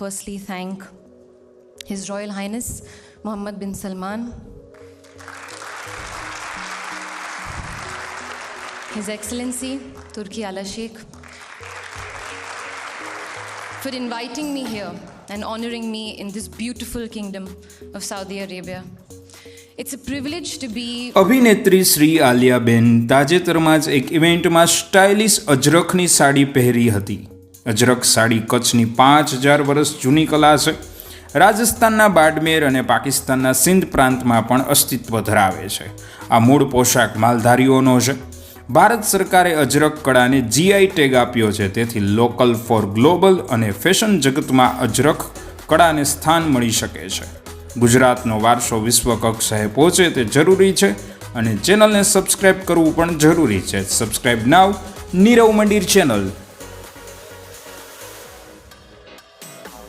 firstly thank His Royal Highness Mohammed bin Salman, His Excellency Turki Ala Sheikh, for inviting me here and honoring me in this beautiful kingdom of Saudi Arabia. It's a privilege to be અભિનેત્રી શ્રી આલિયાબેન તાજેતરમાં જ એક ઇવેન્ટમાં stylish અજરખની sari પહેરી હતી. અજરખ સાડી કચ્છની 5000 વર્ષ જૂની કલા છે. રાજસ્થાનના બાડમેર અને પાકિસ્તાનના સિંધ પ્રાંતમાં પણ અસ્તિત્વ ધરાવે છે. આ મૂળ પોશાક માલધારીઓનો છે. ભારત સરકારે અજરખ કળાને જીઆઈ ટેગ આપ્યો છે. તેથી લોકલ ફોર ગ્લોબલ અને ફેશન જગતમાં અજરખ કળાને સ્થાન મળી શકે છે. ગુજરાતનો વારસો વિશ્વ કક્ષાએ પહોંચે તે જરૂરી છે અને ચેનલને સબસ્ક્રાઇબ કરવું પણ જરૂરી છે. સબસ્ક્રાઇબ નાવ નીરવ મંદિર ચેનલ.